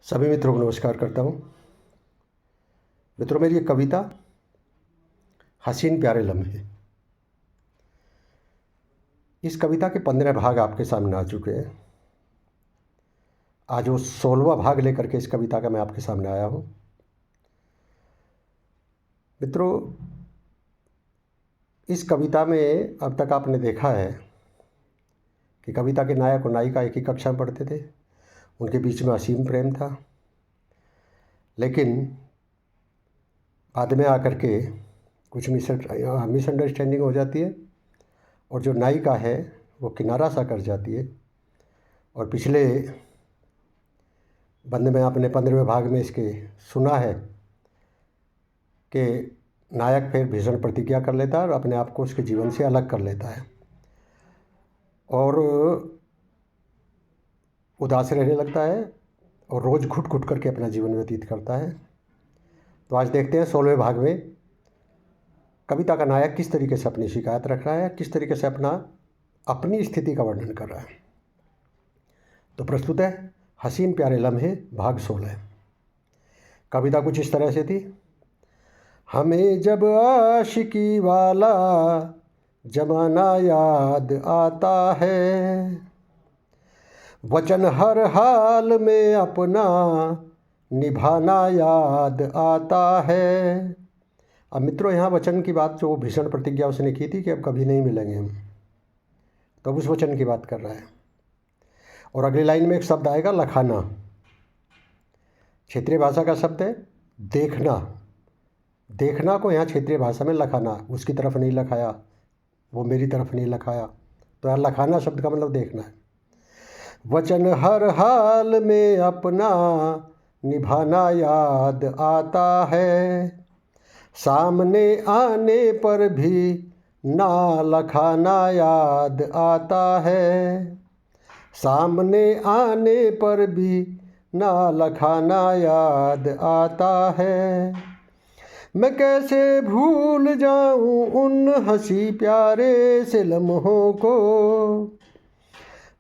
सभी मित्रों को नमस्कार करता हूँ। मित्रों, मेरी एक कविता हसीन प्यारे लम्हे, इस कविता के 15 भाग आपके सामने आ चुके हैं। आज वो 16वां भाग लेकर के इस कविता का मैं आपके सामने आया हूँ। मित्रों, इस कविता में अब तक आपने देखा है कि कविता के नायक और नायिका एक ही कक्षा में पढ़ते थे, उनके बीच में असीम प्रेम था, लेकिन बाद में आकर के कुछ मिसअंडरस्टैंडिंग हो जाती है और जो नायिका है वो किनारा सा कर जाती है। और पिछले बंद में आपने 15वें भाग में इसके सुना है कि नायक फिर भीषण प्रतिज्ञा कर लेता है और अपने आप को उसके जीवन से अलग कर लेता है और उदास रहने लगता है और रोज़ घुट घुट करके अपना जीवन व्यतीत करता है। तो आज देखते हैं 16वें भाग में कविता का नायक किस तरीके से अपनी शिकायत रख रहा है, किस तरीके से अपनी स्थिति का वर्णन कर रहा है। तो प्रस्तुत है हसीन प्यारे लम्हे भाग 16। कविता कुछ इस तरह से थी। हमें जब आशिकी वाला जमाना याद आता है, वचन हर हाल में अपना निभाना याद आता है। अब मित्रों, यहाँ वचन की बात, जो भीषण प्रतिज्ञा उसने की थी कि अब कभी नहीं मिलेंगे हम, तो उस वचन की बात कर रहा है। और अगली लाइन में एक शब्द आएगा लखाना, क्षेत्रीय भाषा का शब्द है देखना। देखना को यहाँ क्षेत्रीय भाषा में लखाना, उसकी तरफ नहीं लखाया, वो मेरी तरफ नहीं लखाया, तो यहाँ लखाना शब्द का मतलब देखना है। वचन हर हाल में अपना निभाना याद आता है, सामने आने पर भी ना लखाना याद आता है, सामने आने पर भी ना लखाना याद आता है। मैं कैसे भूल जाऊं उन हंसी प्यारे से लम्हों को,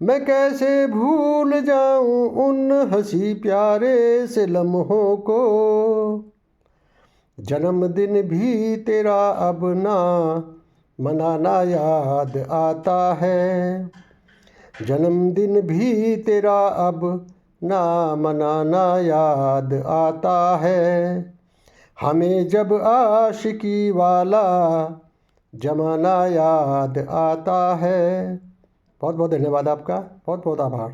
मैं कैसे भूल जाऊं उन हंसी प्यारे से लम्हों को। जन्मदिन भी तेरा अब ना मनाना याद आता है, जन्मदिन भी तेरा अब ना मनाना याद आता है। हमें जब आशिकी वाला जमाना याद आता है। बहुत बहुत धन्यवाद आपका, बहुत बहुत आभार।